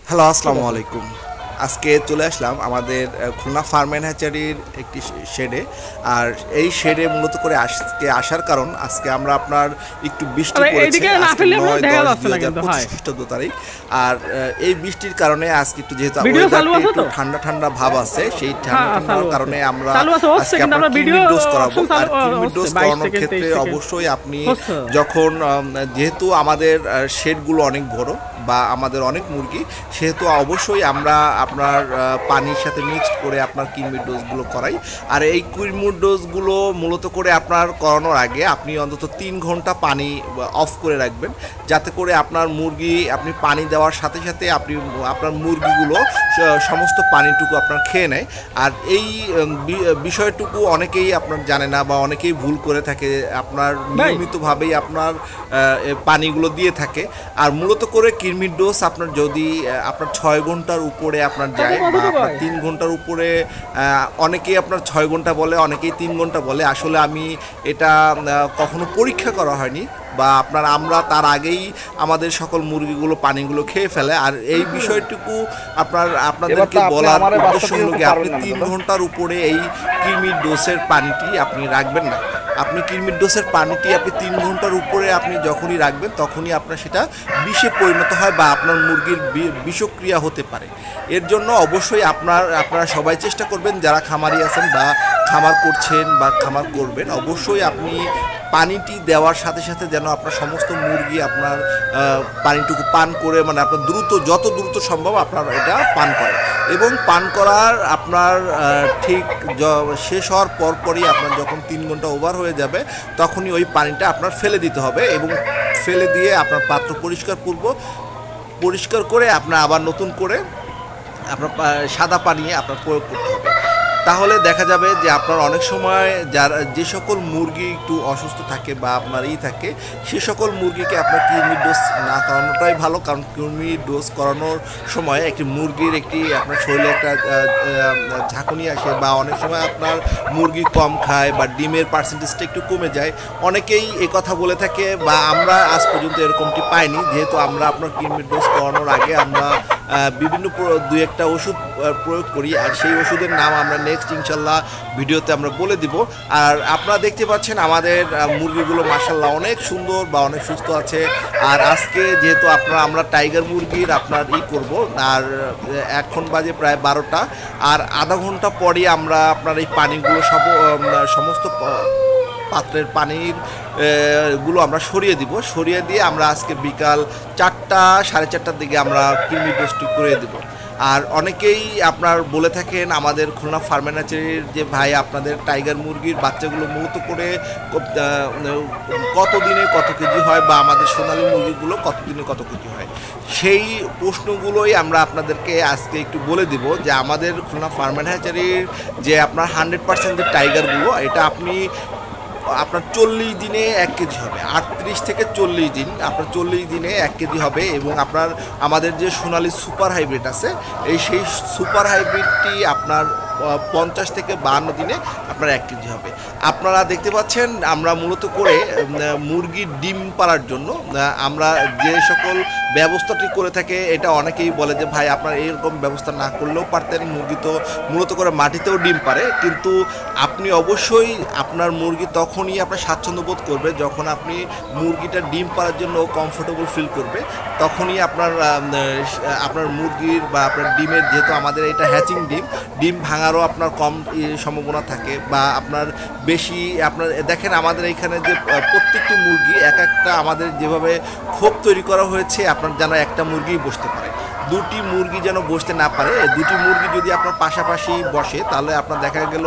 Hello, ঠিক আসসালামু আছে। আলাইকুম। আজকে চলে আসলাম আমাদের খুলনা ফার্ম অ্যান্ড হ্যাচারির একটি শেডে। আর এই শেডে মূলত করে আজকে আসার কারণ, আজকে আমরা আপনার একটু বৃষ্টি আরে পড়েছে এইদিকে না আজকে ফেললে আপনার নয় দেখা দশ যাচ্ছে দুই না হাজার কিন্তু পঁচিশ হয়। খ্রিস্টাব্দ তারিখ। আর এই বৃষ্টির কারণে আজকে একটু যেহেতু ভিডিও চালু ওয়েদারটি আছে একটু তো? ঠান্ডা ঠান্ডা ভাব আছে, সেই ঠান্ডা হ্যাঁ, ঠান্ডার চালু আছে। কারণে আমরা চালু আছে হচ্ছে আজকে কিন্তু আপনার আমরা ভিডিও কিডনির ডোজ করাবো। অপশন চালু আর কিডনির হচ্ছে ডোজ 22 করানোর সেকেন্ড 23 ক্ষেত্রে সেকেন্ড অবশ্যই আপনি হচ্ছে। যখন যেহেতু আমাদের শেডগুলো অনেক বড় বা আমাদের অনেক মুরগি, সেহেতু অবশ্যই আমরা আপনার পানির সাথে মিক্সড করে আপনার কিডনির ডোজগুলো করাই। আর এই কিডনির ডোজগুলো মূলত করে আপনার করানোর আগে আপনি অন্তত 3 ঘন্টা পানি অফ করে রাখবেন, যাতে করে আপনার মুরগি আপনি পানি দেওয়ার সাথে সাথে আপনি আপনার মুরগিগুলো সমস্ত পানিটুকু আপনার খেয়ে নেয়। আর এই বিষয়টুকু অনেকেই আপনার জানে না বা অনেকেই ভুল করে থাকে, আপনার ভাই নিয়মিতভাবেই আপনার পানিগুলো দিয়ে থাকে। আর মূলত করে কিডনির ডোজ আপনার যদি আপনার 6 ঘন্টার উপরে আপনার কাকু যায় কত বা দিব আপনার ভাই? 3 ঘন্টার উপরে, অনেকেই আপনার 6 ঘন্টা বলে, অনেকেই 3 ঘন্টা বলে। আসলে আমি এটা কখনো পরীক্ষা করা হয়নি বা আমরা তার আগেই আমাদের সকল মুরগিগুলো পানিগুলো খেয়ে ফেলে। আর এই বিষয়টুকু এবার আপনাদেরকে তো আপনি বলার আমারে উদ্দেশ্য বাচ্চা হলো দিতে গিয়ে আপনি পারবেন না তিন দাদা। ঘন্টার উপরে এই কৃমির ডোসের পানিটি আপনি রাখবেন না। আপনি কৃমির ডোসের পানিটি আপনি 3 ঘন্টার উপরে আপনি যখনই রাখবেন তখনই আপনার সেটা বিষে পরিণত হয় বা আপনার মুরগির বিষক্রিয়া হতে পারে। এর জন্য অবশ্যই আপনারা সবাই চেষ্টা করবেন, যারা খামারি আছেন বা খামার করছেন বা খামার করবেন, অবশ্যই আপনি পানিটি দেওয়ার সাথে সাথে যেন আপনার সমস্ত মুরগি আপনার পানিটুকু পান করে, মানে আপনার যত দ্রুত সম্ভব আপনার এটা পান করে। এবং পান করার আপনার ঠিক শেষ হওয়ার পরপরই আপনার যখন 3 ঘন্টা ওভার হয়ে যাবে, তখনই ওই পানিটা আপনার ফেলে দিতে হবে। এবং ফেলে দিয়ে আপনার পাত্র পরিষ্কার করে আপনার আবার নতুন করে আপনার সাদা পানি আপনার প্রয়োগ করতে হবে। তাহলে দেখা যাবে যে আপনার অনেক সময় যে সকল মুরগি একটু অসুস্থ থাকে বা আপনার থাকে, সে সকল মুরগিকে আপনার কৃমির ডোজ না করানোটাই ভালো। কারণ কৃমির ডোজ করানোর সময় একটি মুরগির আপনার শরীরে একটা ঝাঁকুনি আসে বা অনেক সময় আপনার মুরগি কম খায় বা ডিমের পার্সেন্টেজটা একটু কমে যায়। অনেকেই কথা বলে থাকে বা আমরা আজ পর্যন্ত এরকমটি পাইনি, যেহেতু আমরা আপনার কৃমির ডোজ করানোর আগে আমরা বিভিন্ন দুই একটা ওষুধ প্রয়োগ করি। আর সেই ওষুধের নাম আমরা নেক্সট ইনশাল্লাহ ভিডিওতে আমরা বলে দিব। আর আপনারা দেখতে পাচ্ছেন আমাদের মুরগিগুলো মাশাআল্লাহ অনেক সুন্দর বা অনেক সুস্থ আছে। আর আজকে যেহেতু আমরা টাইগার মুরগির আপনার করব, আর এখন বাজে প্রায় 12টা, আর আধা ঘন্টা পরে আমরা আপনার এই পানিগুলো সমস্ত পাত্রের পানির গুলো আমরা সরিয়ে দিয়ে আমরা আজকে বিকাল 4টা সাড়ে 4টার দিকে আমরা কৃমি ডোজটি করে দেব। আর অনেকেই আপনার বলে থাকেন আমাদের খুলনা ফার্ম অ্যান্ড হ্যাচারির যে ভাই, আপনাদের টাইগার মুরগির বাচ্চাগুলো মূলত করে কত দিনে কত কেজি হয় বা আমাদের সোনালী মুরগিগুলো কত দিনে কত কেজি হয়, সেই প্রশ্নগুলোই আমরা আপনাদেরকে আজকে একটু বলে দিব। যে আমাদের খুলনা ফার্ম অ্যান্ড হ্যাচারির যে আপনার 100% যে টাইগারগুলো, এটা আপনার 40 দিনে 1 কেজি হবে। 38 থেকে 40 দিন, আপনার 40 দিনে 1 কেজি হবে। এবং আমাদের যে সোনালী সুপার হাইব্রিড আছে, সেই সুপার হাইব্রিডটি আপনার 50 থেকে 52 দিনে আপনার 1 কেজি হবে। আপনারা দেখতে পাচ্ছেন আমরা মূলত করে মুরগির ডিম পাড়ার জন্য আমরা যে সকল ব্যবস্থাটি করে থাকে, এটা অনেকেই বলে যে ভাই আপনার এইরকম ব্যবস্থা না করলেও পারতেন, মুরগি তো মূলত করে মাটিতেও ডিম পারে। কিন্তু আপনি অবশ্যই আপনার মুরগি তখনই আপনার স্বাচ্ছন্দ্য বোধ করবে যখন আপনি মুরগিটা ডিম পাড়ার জন্য কমফোর্টেবল ফিল করবে, তখনই আপনার মুরগির বা আপনার ডিমের, যেহেতু আমাদের এটা হ্যাচিং ডিম ভাঙারও আপনার কম সম্ভাবনা থাকে বা আপনার বেশি। আপনার দেখেন আমাদের এখানে যে প্রত্যেকটি মুরগি একটা আমাদের যেভাবে খোপ তৈরি করা হয়েছে, আপনার যেন একটা মুরগিই বসতে পারে, দুটি মুরগি যেন বসতে না পারে। দুটি মুরগি যদি আপনার পাশাপাশি বসে, তাহলে আপনার দেখা গেল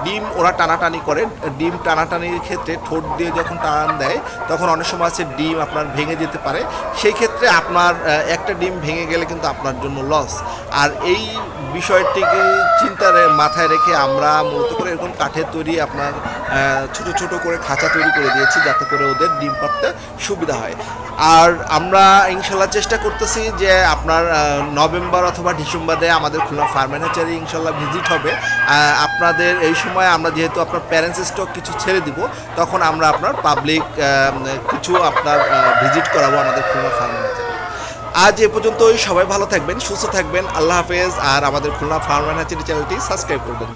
ডিম ওরা টানাটানি করে। ডিম টানাটানির ক্ষেত্রে ঠোঁট দিয়ে যখন টান দেয়, তখন অনেক সময় আছে ডিম আপনার ভেঙে যেতে পারে। সেই ক্ষেত্রে আপনার একটা ডিম ভেঙে গেলে কিন্তু আপনার জন্য লস। আর এই বিষয়টিকে মাথায় রেখে আমরা মূলত করে এরকম কাঠের তৈরি আপনার ছোট ছোট করে খাঁচা তৈরি করে দিয়েছি, যাতে করে ওদের ডিম পাড়তে সুবিধা হয়। আর আমরা ইনশাল্লাহ চেষ্টা করতেছি যে আপনার নভেম্বর অথবা ডিসেম্বরে আমাদের খুলনা ফার্ম অ্যান্ড হ্যাচারি ইনশাল্লাহ ভিজিট হবে। আপনাদের এই সময় আমরা যেহেতু আপনার প্যারেন্টস স্টক কিছু ছেড়ে দিব, তখন আমরা আপনার পাবলিক কিছু আপনার ভিজিট করাবো আমাদের খুলনা ফার্ম অ্যান্ড হ্যাচারি। আজ এ পর্যন্তই, সবাই ভালো থাকবেন, সুস্থ থাকবেন, আল্লাহ হাফেজ। আর আমাদের খুলনা ফার্ম অ্যান্ড হ্যাচারি চ্যানেলটি সাবস্ক্রাইব করবেন।